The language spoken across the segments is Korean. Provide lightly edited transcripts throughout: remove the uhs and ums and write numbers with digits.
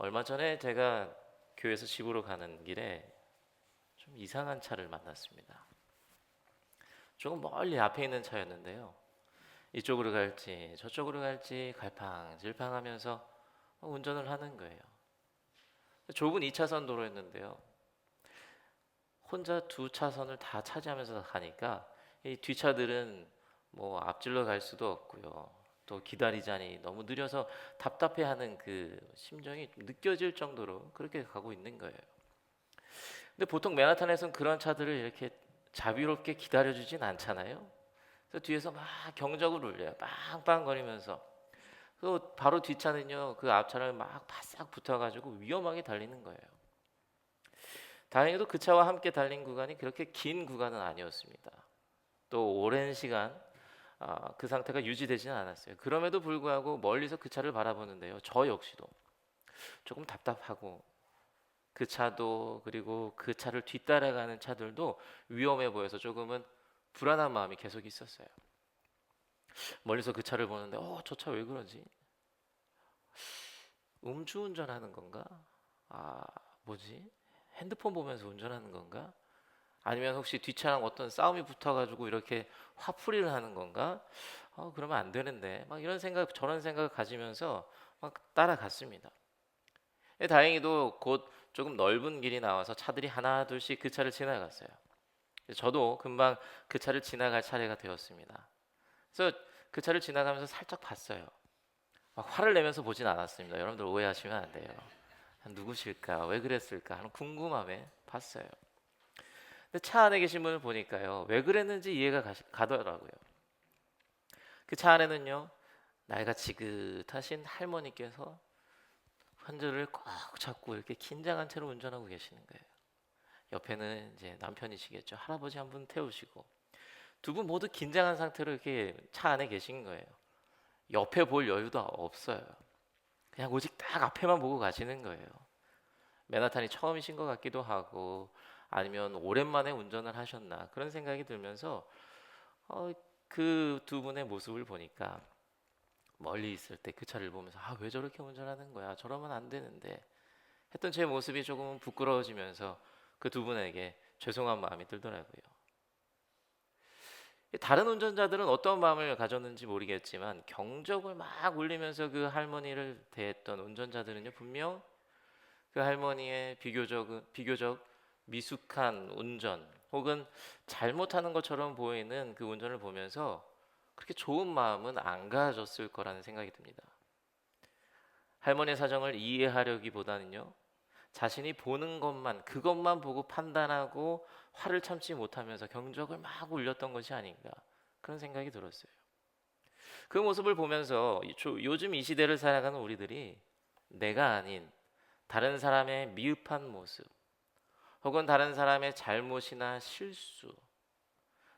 얼마 전에 제가 교회에서 집으로 가는 길에 좀 이상한 차를 만났습니다. 조금 멀리 앞에 있는 차였는데요. 이쪽으로 갈지 저쪽으로 갈지 갈팡질팡하면서 운전을 하는 거예요. 좁은 2차선 도로였는데요. 혼자 두 차선을 다 차지하면서 가니까 이 뒷차들은 뭐 앞질러 갈 수도 없고요. 또 기다리자니 너무 느려서 답답해하는 그 심정이 좀 느껴질 정도로 그렇게 가고 있는 거예요. 근데 보통 맨하탄에서는 그런 차들을 이렇게 자비롭게 기다려주진 않잖아요. 그래서 뒤에서 막 경적을 울려요. 빵빵거리면서. 그 바로 뒷차는요, 그 앞차를 막 바싹 붙어가지고 위험하게 달리는 거예요. 다행히도 그 차와 함께 달린 구간이 그렇게 긴 구간은 아니었습니다. 또 오랜 시간 그 상태가 유지되지는 않았어요. 그럼에도 불구하고 멀리서 그 차를 바라보는데요. 저 역시도 조금 답답하고 그 차도 그리고 그 차를 뒤따라가는 차들도 위험해 보여서 조금은 불안한 마음이 계속 있었어요. 멀리서 그 차를 보는데 저 차 왜 그러지? 음주운전하는 건가? 아, 뭐지? 핸드폰 보면서 운전하는 건가? 아니면 혹시 뒷차랑 어떤 싸움이 붙어가지고 이렇게 화풀이를 하는 건가? 그러면 안 되는데 막 이런 생각 저런 생각을 가지면서 막 따라갔습니다. 다행히도 곧 조금 넓은 길이 나와서 차들이 하나 둘씩 그 차를 지나갔어요. 저도 금방 그 차를 지나갈 차례가 되었습니다. 그래서 그 차를 지나가면서 살짝 봤어요. 막 화를 내면서 보진 않았습니다. 여러분들 오해하시면 안 돼요. 누구실까? 왜 그랬을까? 하는 궁금함에 봤어요. 근데 차 안에 계신 분을 보니까요. 왜 그랬는지 이해가 가더라고요. 그 차 안에는요. 나이가 지긋하신 할머니께서 핸들을 꼭 잡고 이렇게 긴장한 채로 운전하고 계시는 거예요. 옆에는 이제 남편이시겠죠. 할아버지 한 분 태우시고 두 분 모두 긴장한 상태로 이렇게 차 안에 계신 거예요. 옆에 볼 여유도 없어요. 그냥 오직 딱 앞에만 보고 가시는 거예요. 맨하탄이 처음이신 것 같기도 하고 아니면 오랜만에 운전을 하셨나 그런 생각이 들면서 그 두 분의 모습을 보니까 멀리 있을 때 그 차를 보면서 왜 저렇게 운전하는 거야? 저러면 안 되는데 했던 제 모습이 조금 부끄러워지면서 그 두 분에게 죄송한 마음이 들더라고요. 다른 운전자들은 어떤 마음을 가졌는지 모르겠지만 경적을 막 울리면서 그 할머니를 대했던 운전자들은요 분명 그 할머니의 비교적 미숙한 운전 혹은 잘못하는 것처럼 보이는 그 운전을 보면서 그렇게 좋은 마음은 안 가졌을 거라는 생각이 듭니다. 할머니의 사정을 이해하려기보다는요 자신이 보는 것만 그것만 보고 판단하고 화를 참지 못하면서 경적을 막 울렸던 것이 아닌가 그런 생각이 들었어요. 그 모습을 보면서 요즘 이 시대를 살아가는 우리들이 내가 아닌 다른 사람의 미흡한 모습 혹은 다른 사람의 잘못이나 실수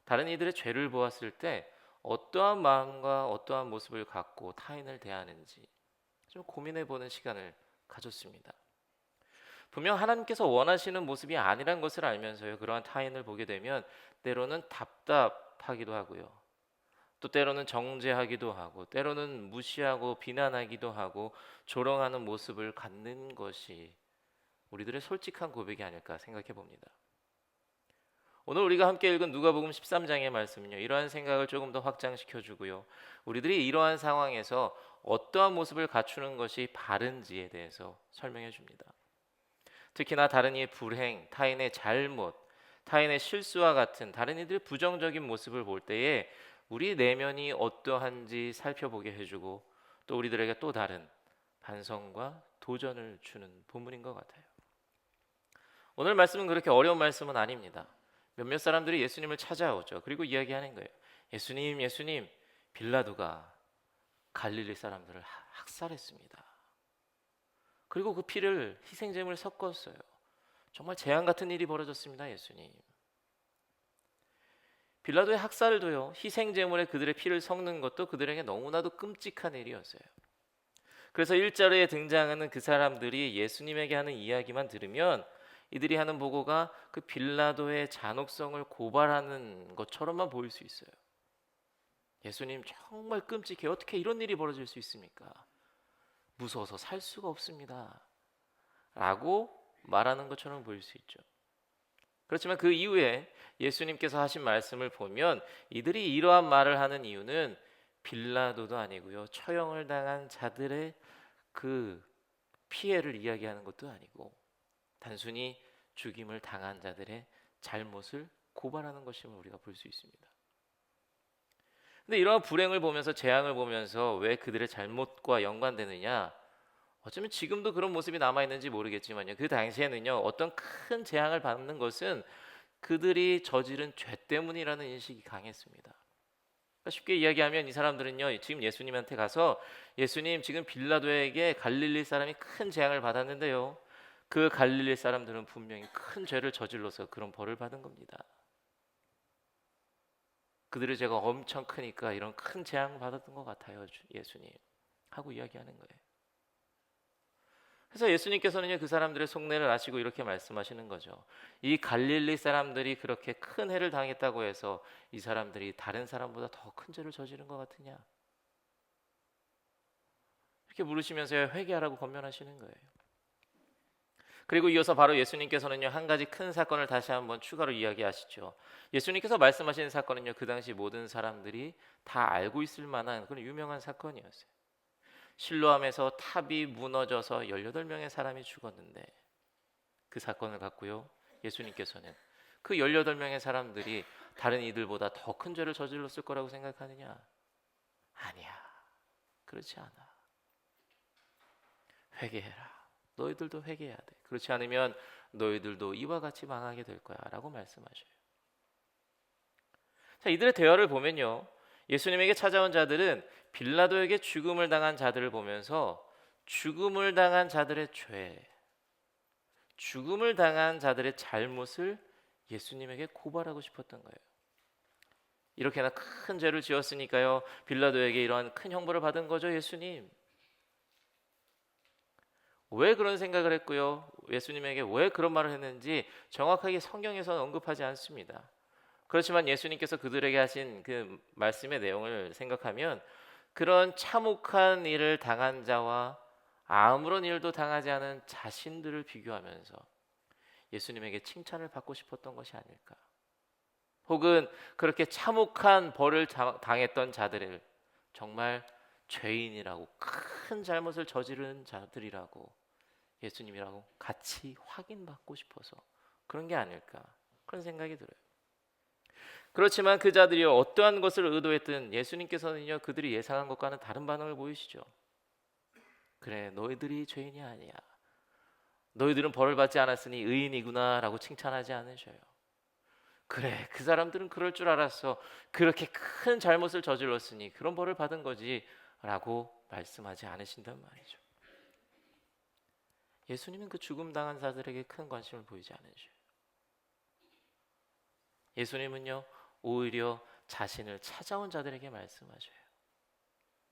다른 이들의 죄를 보았을 때 어떠한 마음과 어떠한 모습을 갖고 타인을 대하는지 좀 고민해 보는 시간을 가졌습니다. 분명 하나님께서 원하시는 모습이 아니란 것을 알면서요. 그러한 타인을 보게 되면 때로는 답답하기도 하고요. 또 때로는 정죄하기도 하고 때로는 무시하고 비난하기도 하고 조롱하는 모습을 갖는 것이 우리들의 솔직한 고백이 아닐까 생각해 봅니다. 오늘 우리가 함께 읽은 누가복음 13장의 말씀은요. 이러한 생각을 조금 더 확장시켜 주고요. 우리들이 이러한 상황에서 어떠한 모습을 갖추는 것이 바른지에 대해서 설명해 줍니다. 특히나 다른 이의 불행, 타인의 잘못, 타인의 실수와 같은 다른 이들의 부정적인 모습을 볼 때에 우리 내면이 어떠한지 살펴보게 해주고 또 우리들에게 또 다른 반성과 도전을 주는 본문인 것 같아요. 오늘 말씀은 그렇게 어려운 말씀은 아닙니다. 몇몇 사람들이 예수님을 찾아오죠. 그리고 이야기하는 거예요. 예수님, 예수님, 빌라도가 갈릴리 사람들을 학살했습니다. 그리고 그 피를 희생제물 섞었어요. 정말 재앙 같은 일이 벌어졌습니다. 예수님. 빌라도의 학살도요. 희생제물에 그들의 피를 섞는 것도 그들에게 너무나도 끔찍한 일이었어요. 그래서 1절에 등장하는 그 사람들이 예수님에게 하는 이야기만 들으면 이들이 하는 보고가 그 빌라도의 잔혹성을 고발하는 것처럼만 보일 수 있어요. 예수님 정말 끔찍해요. 어떻게 이런 일이 벌어질 수 있습니까? 무서워서 살 수가 없습니다. 라고 말하는 것처럼 보일 수 있죠. 그렇지만 그 이후에 예수님께서 하신 말씀을 보면 이들이 이러한 말을 하는 이유는 빌라도도 아니고요, 처형을 당한 자들의 그 피해를 이야기하는 것도 아니고 단순히 죽임을 당한 자들의 잘못을 고발하는 것임을 우리가 볼 수 있습니다. 근데 이러한 불행을 보면서, 재앙을 보면서 왜 그들의 잘못과 연관되느냐? 어쩌면 지금도 그런 모습이 남아있는지 모르겠지만요, 그 당시에는요, 어떤 큰 재앙을 받는 것은 그들이 저지른 죄 때문이라는 인식이 강했습니다. 그러니까 쉽게 이야기하면 이 사람들은요, 지금 예수님한테 가서 예수님, 지금 빌라도에게 갈릴리 사람이 큰 재앙을 받았는데요, 그 갈릴리 사람들은 분명히 큰 죄를 저질러서 그런 벌을 받은 겁니다. 그들의 죄가 엄청 크니까 이런 큰 재앙을 받았던 것 같아요, 예수님 하고 이야기하는 거예요. 그래서 예수님께서는요, 그 사람들의 속내를 아시고 이렇게 말씀하시는 거죠. 이 갈릴리 사람들이 그렇게 큰 해를 당했다고 해서 이 사람들이 다른 사람보다 더 큰 죄를 저지른 것 같으냐? 이렇게 물으시면서 회개하라고 권면하시는 거예요. 그리고 이어서 바로 예수님께서는요, 한 가지 큰 사건을 다시 한번 추가로 이야기하시죠. 예수님께서 말씀하시는 사건은요, 그 당시 모든 사람들이 다 알고 있을 만한 그런 유명한 사건이었어요. 실로암에서 탑이 무너져서 18명의 사람이 죽었는데, 그 사건을 갖고요, 예수님께서는 그 18명의 사람들이 다른 이들보다 더 큰 죄를 저질렀을 거라고 생각하느냐? 아니야, 그렇지 않아. 회개해라. 너희들도 회개해야 돼. 그렇지 않으면 너희들도 이와 같이 망하게 될 거야 라고 말씀하셔요. 자, 이들의 대화를 보면요, 예수님에게 찾아온 자들은 빌라도에게 죽음을 당한 자들을 보면서 죽음을 당한 자들의 죄, 죽음을 당한 자들의 잘못을 예수님에게 고발하고 싶었던 거예요. 이렇게나 큰 죄를 지었으니까요, 빌라도에게 이러한 큰 형벌을 받은 거죠, 예수님. 왜 그런 생각을 했고요, 예수님에게 왜 그런 말을 했는지 정확하게 성경에서는 언급하지 않습니다. 그렇지만 예수님께서 그들에게 하신 그 말씀의 내용을 생각하면 그런 참혹한 일을 당한 자와 아무런 일도 당하지 않은 자신들을 비교하면서 예수님에게 칭찬을 받고 싶었던 것이 아닐까. 혹은 그렇게 참혹한 벌을 당했던 자들을 정말 죄인이라고, 큰 잘못을 저지른 자들이라고 예수님이라고 같이 확인받고 싶어서 그런 게 아닐까, 그런 생각이 들어요. 그렇지만 그 자들이 어떠한 것을 의도했든 예수님께서는요, 그들이 예상한 것과는 다른 반응을 보이시죠. 그래, 너희들이 죄인이 아니야. 너희들은 벌을 받지 않았으니 의인이구나 라고 칭찬하지 않으셔요. 그래, 그 사람들은 그럴 줄 알았어. 그렇게 큰 잘못을 저질렀으니 그런 벌을 받은 거지 라고 말씀하지 않으신단 말이죠. 예수님은 그 죽음 당한 자들에게 큰 관심을 보이지 않으셔요. 예수님은요, 오히려 자신을 찾아온 자들에게 말씀하셔요.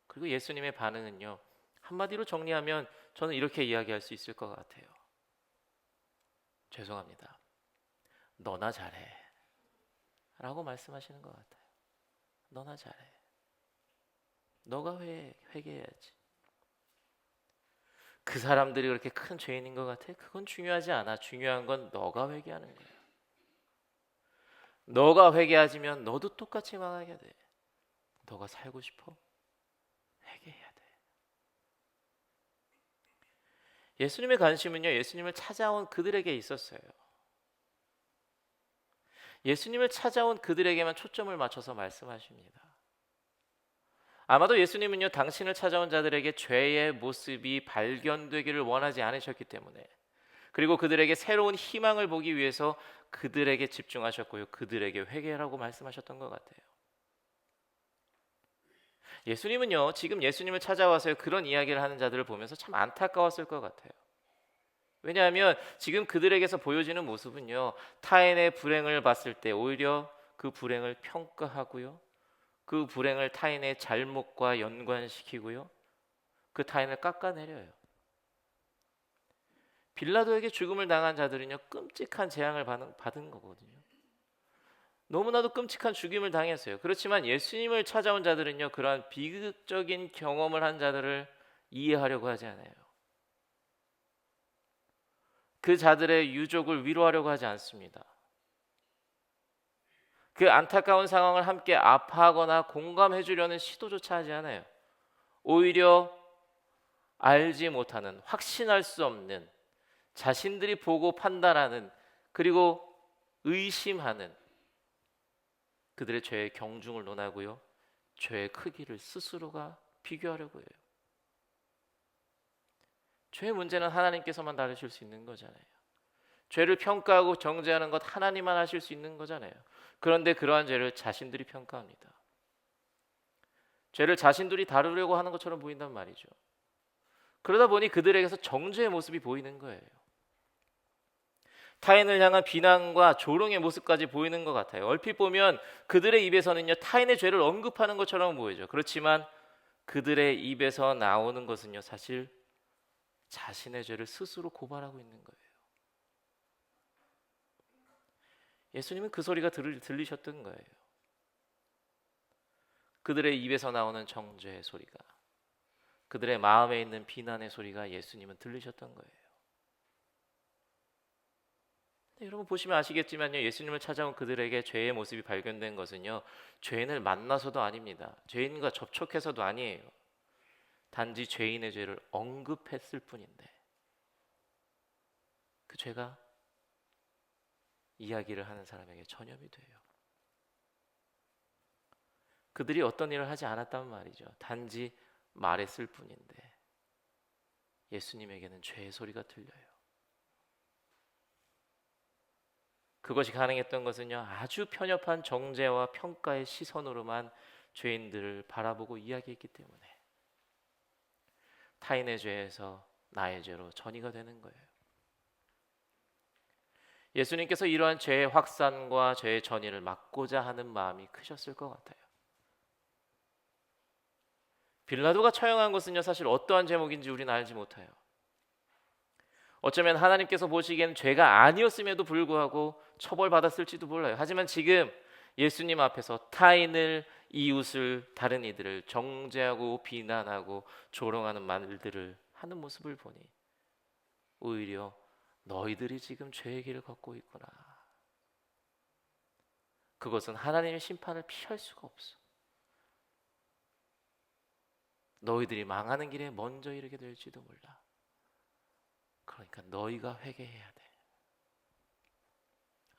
그리고 예수님의 반응은요, 한마디로 정리하면 저는 이렇게 이야기할 수 있을 것 같아요. 죄송합니다, 너나 잘해 라고 말씀하시는 것 같아요. 너나 잘해. 너가 회개해야지. 그 사람들이 그렇게 큰 죄인인 것 같아? 그건 중요하지 않아. 중요한 건 너가 회개하는 거야. 너가 회개하지면 너도 똑같이 망하게 돼. 너가 살고 싶어? 회개해야 돼. 예수님의 관심은요, 예수님을 찾아온 그들에게 있었어요. 예수님을 찾아온 그들에게만 초점을 맞춰서 말씀하십니다. 아마도 예수님은요, 당신을 찾아온 자들에게 죄의 모습이 발견되기를 원하지 않으셨기 때문에, 그리고 그들에게 새로운 희망을 보기 위해서 그들에게 집중하셨고요, 그들에게 회개라고 말씀하셨던 것 같아요. 예수님은요, 지금 예수님을 찾아와서 그런 이야기를 하는 자들을 보면서 참 안타까웠을 것 같아요. 왜냐하면 지금 그들에게서 보여지는 모습은요, 타인의 불행을 봤을 때 오히려 그 불행을 평가하고요, 그 불행을 타인의 잘못과 연관시키고요, 그 타인을 깎아내려요. 빌라도에게 죽음을 당한 자들은요, 끔찍한 재앙을 받은 거거든요. 너무나도 끔찍한 죽임을 당했어요. 그렇지만 예수님을 찾아온 자들은요, 그러한 비극적인 경험을 한 자들을 이해하려고 하지 않아요. 그 자들의 유족을 위로하려고 하지 않습니다. 그 안타까운 상황을 함께 아파하거나 공감해 주려는 시도조차 하지 않아요. 오히려 알지 못하는, 확신할 수 없는, 자신들이 보고 판단하는, 그리고 의심하는 그들의 죄의 경중을 논하고요, 죄의 크기를 스스로가 비교하려고 해요. 죄의 문제는 하나님께서만 다루실 수 있는 거잖아요. 죄를 평가하고 정죄하는 것 하나님만 하실 수 있는 거잖아요. 그런데 그러한 죄를 자신들이 평가합니다. 죄를 자신들이 다루려고 하는 것처럼 보인단 말이죠. 그러다 보니 그들에게서 정죄의 모습이 보이는 거예요. 타인을 향한 비난과 조롱의 모습까지 보이는 것 같아요. 얼핏 보면 그들의 입에서는요, 타인의 죄를 언급하는 것처럼 보이죠. 그렇지만 그들의 입에서 나오는 것은요, 사실 자신의 죄를 스스로 고발하고 있는 거예요. 예수님은 그 소리가 들리셨던 거예요. 그들의 입에서 나오는 정죄의 소리가, 그들의 마음에 있는 비난의 소리가 예수님은 들리셨던 거예요. 여러분 보시면 아시겠지만요, 예수님을 찾아온 그들에게 죄의 모습이 발견된 것은요, 죄인을 만나서도 아닙니다. 죄인과 접촉해서도 아니에요. 단지 죄인의 죄를 언급했을 뿐인데 그 죄가 이야기를 하는 사람에게 전염이 돼요. 그들이 어떤 일을 하지 않았단 말이죠. 단지 말했을 뿐인데 예수님에게는 죄의 소리가 들려요. 그것이 가능했던 것은요, 아주 편협한 정죄와 평가의 시선으로만 죄인들을 바라보고 이야기했기 때문에 타인의 죄에서 나의 죄로 전이가 되는 거예요. 예수님께서 이러한 죄의 확산과 죄의 전이를 막고자 하는 마음이 크셨을 것 같아요. 빌라도가 처형한 것은요, 사실 어떠한 제목인지 우리는 알지 못해요. 어쩌면 하나님께서 보시기엔 죄가 아니었음에도 불구하고 처벌받았을지도 몰라요. 하지만 지금 예수님 앞에서 타인을, 이웃을, 다른 이들을 정죄하고 비난하고 조롱하는 말들을 하는 모습을 보니 오히려 너희들이 지금 죄의 길을 걷고 있구나. 그것은 하나님의 심판을 피할 수가 없어. 너희들이 망하는 길에 먼저 이르게 될지도 몰라. 그러니까 너희가 회개해야 돼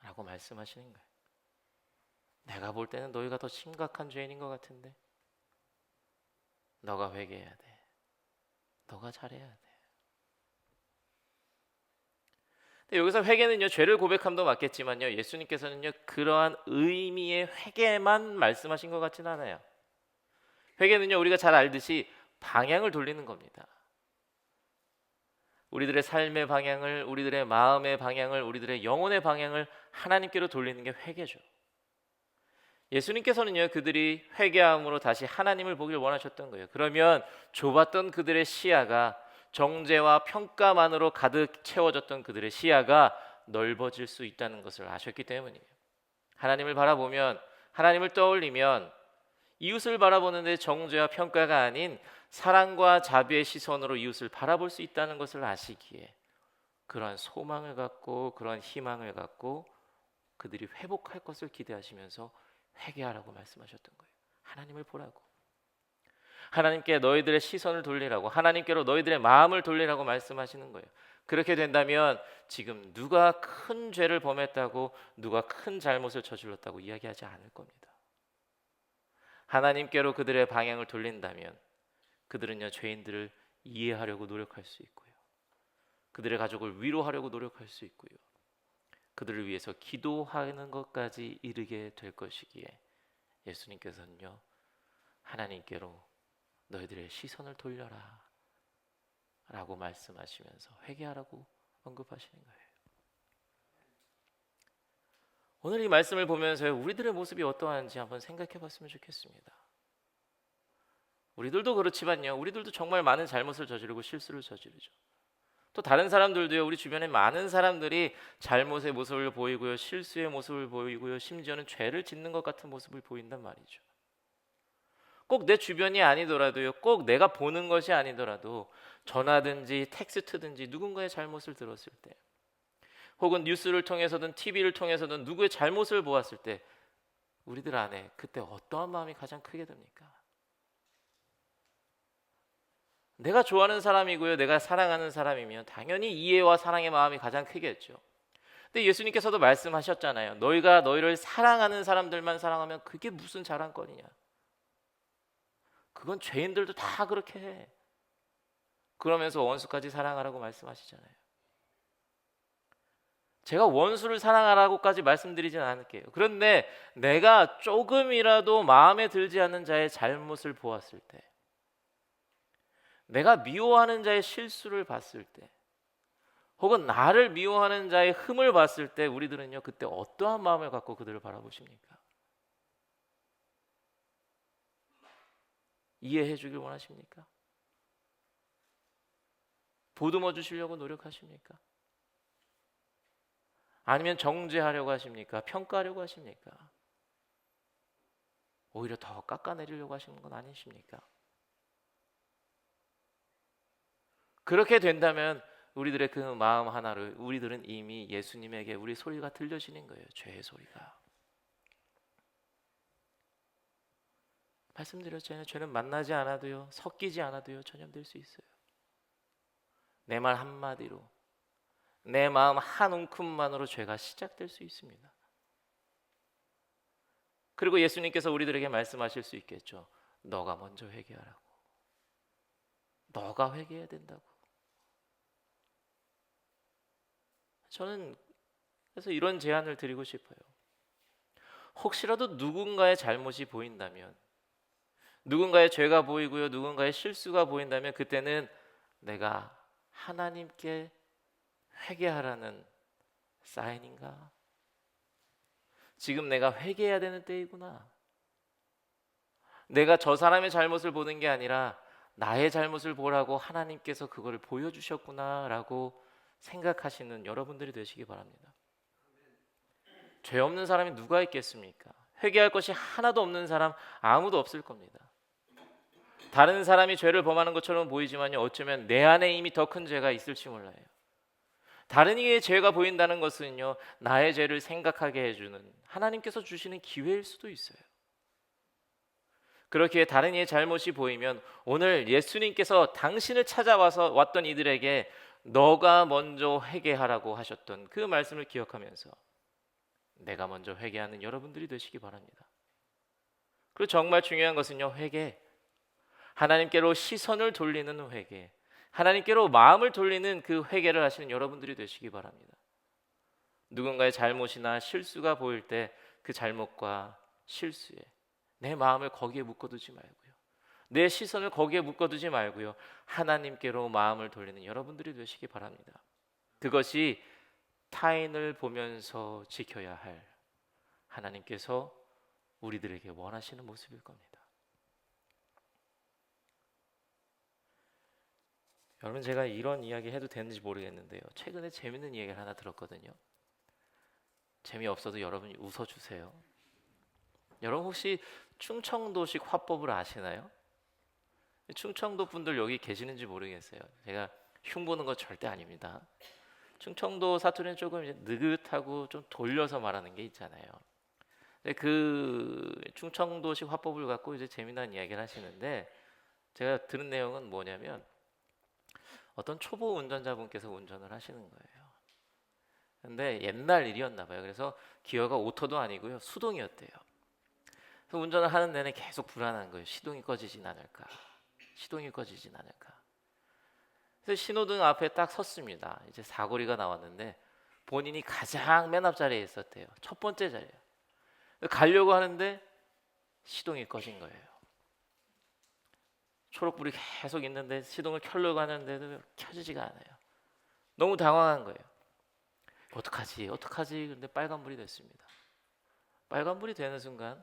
라고 말씀하시는 거예요. 내가 볼 때는 너희가 더 심각한 죄인인 것 같은데 너가 회개해야 돼. 너가 잘해야 돼. 근데 여기서 회개는요, 죄를 고백함도 맞겠지만요, 예수님께서는요, 그러한 의미의 회개만 말씀하신 것 같지는 않아요. 회개는요, 우리가 잘 알듯이 방향을 돌리는 겁니다. 우리들의 삶의 방향을, 우리들의 마음의 방향을, 우리들의 영혼의 방향을 하나님께로 돌리는 게 회개죠. 예수님께서는요, 그들이 회개함으로 다시 하나님을 보길 원하셨던 거예요. 그러면 좁았던 그들의 시야가, 정죄와 평가만으로 가득 채워졌던 그들의 시야가 넓어질 수 있다는 것을 아셨기 때문이에요. 하나님을 바라보면, 하나님을 떠올리면 이웃을 바라보는데 정죄와 평가가 아닌 사랑과 자비의 시선으로 이웃을 바라볼 수 있다는 것을 아시기에 그러한 소망을 갖고, 그러한 희망을 갖고 그들이 회복할 것을 기대하시면서 회개하라고 말씀하셨던 거예요. 하나님을 보라고, 하나님께 너희들의 시선을 돌리라고, 하나님께로 너희들의 마음을 돌리라고 말씀하시는 거예요. 그렇게 된다면 지금 누가 큰 죄를 범했다고, 누가 큰 잘못을 저질렀다고 이야기하지 않을 겁니다. 하나님께로 그들의 방향을 돌린다면 그들은요, 죄인들을 이해하려고 노력할 수 있고요, 그들의 가족을 위로하려고 노력할 수 있고요, 그들을 위해서 기도하는 것까지 이르게 될 것이기에 예수님께서는요, 하나님께로 너희들의 시선을 돌려라 라고 말씀하시면서 회개하라고 언급하시는 거예요. 오늘 이 말씀을 보면서 우리들의 모습이 어떠한지 한번 생각해 봤으면 좋겠습니다. 우리들도 그렇지만요, 우리들도 정말 많은 잘못을 저지르고 실수를 저지르죠. 또 다른 사람들도요, 우리 주변에 많은 사람들이 잘못의 모습을 보이고요, 실수의 모습을 보이고요, 심지어는 죄를 짓는 것 같은 모습을 보인단 말이죠. 꼭 내 주변이 아니더라도요, 꼭 내가 보는 것이 아니더라도 전화든지 텍스트든지 누군가의 잘못을 들었을 때 혹은 뉴스를 통해서든 TV를 통해서든 누구의 잘못을 보았을 때 우리들 안에 그때 어떠한 마음이 가장 크게 듭니까? 내가 좋아하는 사람이고요, 내가 사랑하는 사람이면 당연히 이해와 사랑의 마음이 가장 크겠죠. 근데 예수님께서도 말씀하셨잖아요. 너희가 너희를 사랑하는 사람들만 사랑하면 그게 무슨 자랑거리냐? 그건 죄인들도 다 그렇게 해. 그러면서 원수까지 사랑하라고 말씀하시잖아요. 제가 원수를 사랑하라고까지 말씀드리진 않을게요. 그런데 내가 조금이라도 마음에 들지 않는 자의 잘못을 보았을 때, 내가 미워하는 자의 실수를 봤을 때, 혹은 나를 미워하는 자의 흠을 봤을 때 우리들은요, 그때 어떠한 마음을 갖고 그들을 바라보십니까? 이해해 주길 원하십니까? 보듬어 주시려고 노력하십니까? 아니면 정죄하려고 하십니까? 평가하려고 하십니까? 오히려 더 깎아내리려고 하시는 건 아니십니까? 그렇게 된다면 우리들의 그 마음 하나를 우리들은 이미 예수님에게 우리 소리가 들려지는 거예요. 죄의 소리가. 말씀드렸잖아요. 죄는 만나지 않아도요, 섞이지 않아도요, 전염될 수 있어요. 내 말 한마디로, 내 마음 한 움큼만으로 죄가 시작될 수 있습니다. 그리고 예수님께서 우리들에게 말씀하실 수 있겠죠. 너가 먼저 회개하라고. 너가 회개해야 된다고. 저는 그래서 이런 제안을 드리고 싶어요. 혹시라도 누군가의 잘못이 보인다면, 누군가의 죄가 보이고요, 누군가의 실수가 보인다면 그때는 내가 하나님께 회개하라는 사인인가? 지금 내가 회개해야 되는 때이구나. 내가 저 사람의 잘못을 보는 게 아니라 나의 잘못을 보라고 하나님께서 그걸 보여주셨구나라고 생각하시는 여러분들이 되시기 바랍니다. 죄 없는 사람이 누가 있겠습니까? 회개할 것이 하나도 없는 사람 아무도 없을 겁니다. 다른 사람이 죄를 범하는 것처럼 보이지만요, 어쩌면 내 안에 이미 더 큰 죄가 있을지 몰라요. 다른 이의 죄가 보인다는 것은요, 나의 죄를 생각하게 해주는 하나님께서 주시는 기회일 수도 있어요. 그렇기에 다른 이의 잘못이 보이면 오늘 예수님께서 당신을 찾아와서 왔던 이들에게 너가 먼저 회개하라고 하셨던 그 말씀을 기억하면서 내가 먼저 회개하는 여러분들이 되시기 바랍니다. 그리고 정말 중요한 것은요, 회개. 하나님께로 시선을 돌리는 회개, 하나님께로 마음을 돌리는 그 회개를 하시는 여러분들이 되시기 바랍니다. 누군가의 잘못이나 실수가 보일 때 그 잘못과 실수에 내 마음을 거기에 묶어두지 말고요, 내 시선을 거기에 묶어두지 말고요, 하나님께로 마음을 돌리는 여러분들이 되시기 바랍니다. 그것이 타인을 보면서 지켜야 할 하나님께서 우리들에게 원하시는 모습일 겁니다. 여러분, 제가 이런 이야기 해도 되는지 모르겠는데요, 최근에 재밌는 이야기를 하나 들었거든요. 재미없어도 여러분이 웃어주세요. 여러분 혹시 충청도식 화법을 아시나요? 충청도 분들 여기 계시는지 모르겠어요. 제가 흉보는 거 절대 아닙니다. 충청도 사투리는 조금 이제 느긋하고 좀 돌려서 말하는 게 있잖아요. 그 충청도식 화법을 갖고 이제 재미난 이야기를 하시는데, 제가 들은 내용은 뭐냐면 어떤 초보 운전자분께서 운전을 하시는 거예요. 근데 옛날 일이었나 봐요. 그래서 기어가 오토도 아니고요, 수동이었대요. 그래서 운전을 하는 내내 계속 불안한 거예요. 시동이 꺼지진 않을까, 시동이 꺼지진 않을까. 그래서 신호등 앞에 딱 섰습니다. 이제 사거리가 나왔는데 본인이 가장 맨 앞자리에 있었대요. 첫 번째 자리에 가려고 하는데 시동이 꺼진 거예요. 초록불이 계속 있는데 시동을 켜려고 하는데도 켜지지가 않아요. 너무 당황한 거예요. 어떡하지? 근데 빨간불이 됐습니다. 빨간불이 되는 순간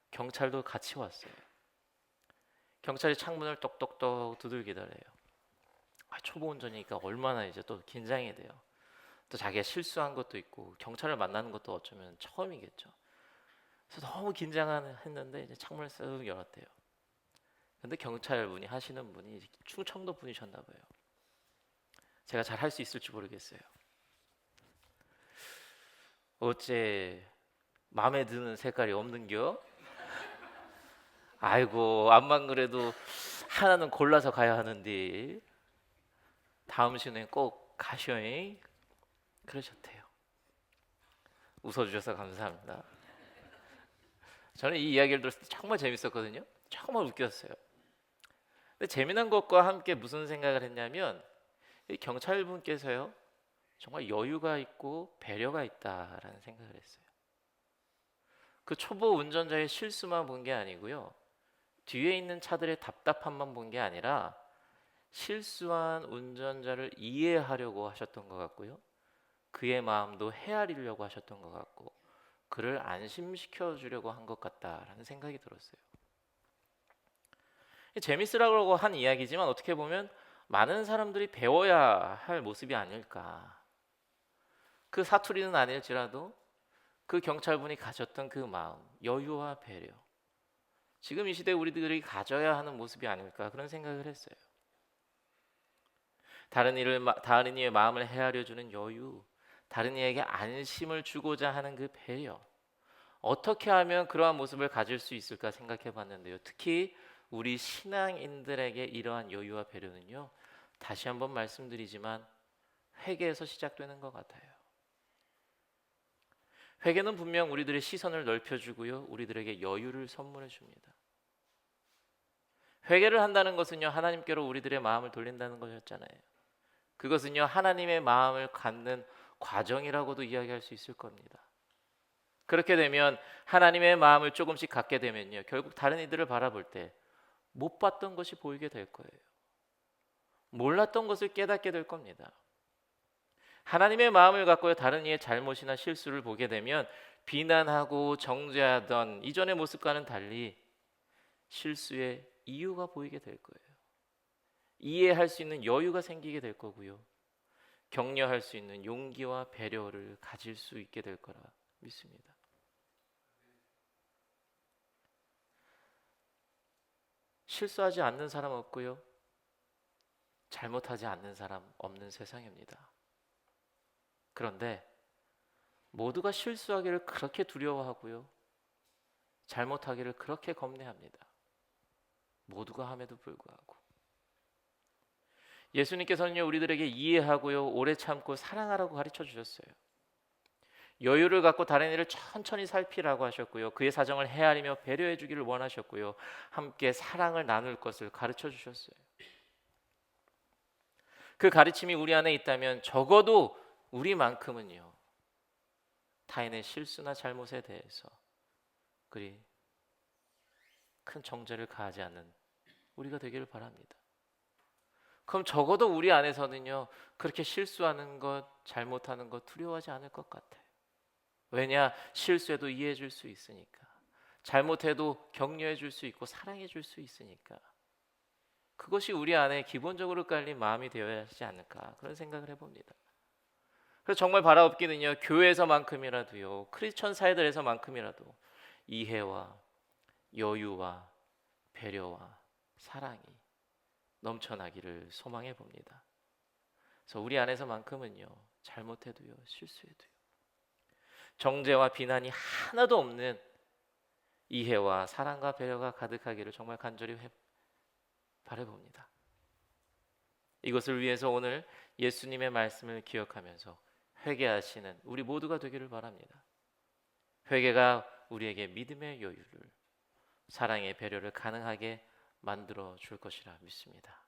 경찰도 같이 왔어요. 경찰이 창문을 똑똑똑 두들기더래요. 초보 운전이니까 얼마나 이제 또 긴장이 돼요. 또 자기가 실수한 것도 있고 경찰을 만나는 것도 어쩌면 처음이겠죠. 그래서 너무 긴장했는데 이제 창문을 쓱 열었대요. 근데 경찰분이 하시는 분이 충청도 분이셨나 봐요. 제가 잘 할 수 있을지 모르겠어요. 어째 마음에 드는 색깔이 없는겨? 아이고, 암만 그래도 하나는 골라서 가야 하는데 다음 시간에 꼭 가셔잉. 그러셨대요. 웃어주셔서 감사합니다. 저는 이 이야기를 들었을 때 정말 재밌었거든요. 정말 웃겼어요. 근데 재미난 것과 함께 무슨 생각을 했냐면, 이 경찰분께서요 정말 여유가 있고 배려가 있다라는 생각을 했어요. 그 초보 운전자의 실수만 본 게 아니고요, 뒤에 있는 차들의 답답함만 본 게 아니라 실수한 운전자를 이해하려고 하셨던 것 같고요, 그의 마음도 헤아리려고 하셨던 것 같고, 그를 안심시켜 주려고 한 것 같다라는 생각이 들었어요. 재밌으라고 한 이야기지만 어떻게 보면 많은 사람들이 배워야 할 모습이 아닐까. 그 사투리는 아닐지라도 그 경찰분이 가졌던 그 마음, 여유와 배려, 지금 이 시대에 우리들이 가져야 하는 모습이 아닐까, 그런 생각을 했어요. 다른 이의 마음을 헤아려 주는 여유, 다른 이에게 안심을 주고자 하는 그 배려, 어떻게 하면 그러한 모습을 가질 수 있을까 생각해 봤는데요, 특히 우리 신앙인들에게 이러한 여유와 배려는요, 다시 한번 말씀드리지만 회개에서 시작되는 것 같아요. 회개는 분명 우리들의 시선을 넓혀주고요, 우리들에게 여유를 선물해 줍니다. 회개를 한다는 것은요, 하나님께로 우리들의 마음을 돌린다는 것이었잖아요. 그것은요, 하나님의 마음을 갖는 과정이라고도 이야기할 수 있을 겁니다. 그렇게 되면 하나님의 마음을 조금씩 갖게 되면요, 결국 다른 이들을 바라볼 때 못 봤던 것이 보이게 될 거예요. 몰랐던 것을 깨닫게 될 겁니다. 하나님의 마음을 갖고 다른 이의 잘못이나 실수를 보게 되면 비난하고 정죄하던 이전의 모습과는 달리 실수의 이유가 보이게 될 거예요. 이해할 수 있는 여유가 생기게 될 거고요, 격려할 수 있는 용기와 배려를 가질 수 있게 될 거라 믿습니다. 실수하지 않는 사람 없고요, 잘못하지 않는 사람 없는 세상입니다. 그런데 모두가 실수하기를 그렇게 두려워하고요, 잘못하기를 그렇게 겁내합니다. 모두가 함에도 불구하고 예수님께서는요, 우리들에게 이해하고요, 오래 참고 사랑하라고 가르쳐 주셨어요. 여유를 갖고 다른 일을 천천히 살피라고 하셨고요, 그의 사정을 헤아리며 배려해 주기를 원하셨고요, 함께 사랑을 나눌 것을 가르쳐 주셨어요. 그 가르침이 우리 안에 있다면 적어도 우리만큼은요, 타인의 실수나 잘못에 대해서 그리 큰 정죄를 가하지 않는 우리가 되기를 바랍니다. 그럼 적어도 우리 안에서는요, 그렇게 실수하는 것, 잘못하는 것 두려워하지 않을 것 같아요. 왜냐? 실수해도 이해해 줄 수 있으니까, 잘못해도 격려해 줄 수 있고 사랑해 줄 수 있으니까, 그것이 우리 안에 기본적으로 깔린 마음이 되어야 하지 않을까, 그런 생각을 해봅니다. 그래서 정말 바라옵기는요, 교회에서만큼이라도요, 크리스천 사회들에서만큼이라도 이해와 여유와 배려와 사랑이 넘쳐나기를 소망해 봅니다. 그래서 우리 안에서만큼은요, 잘못해도요, 실수해도요, 정죄와 비난이 하나도 없는 이해와 사랑과 배려가 가득하기를 정말 간절히 바라봅니다. 이것을 위해서 오늘 예수님의 말씀을 기억하면서 회개하시는 우리 모두가 되기를 바랍니다. 회개가 우리에게 믿음의 여유를, 사랑의 배려를 가능하게 만들어 줄 것이라 믿습니다.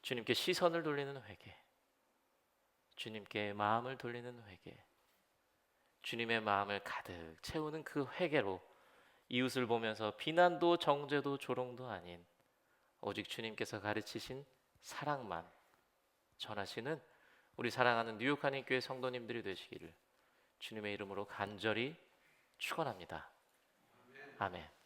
주님께 시선을 돌리는 회개, 주님께 마음을 돌리는 회개, 주님의 마음을 가득 채우는 그 회개로 이웃을 보면서 비난도 정죄도 조롱도 아닌 오직 주님께서 가르치신 사랑만 전하시는 우리 사랑하는 뉴욕 한인교회 성도님들이 되시기를 주님의 이름으로 간절히 축원합니다. 아멘.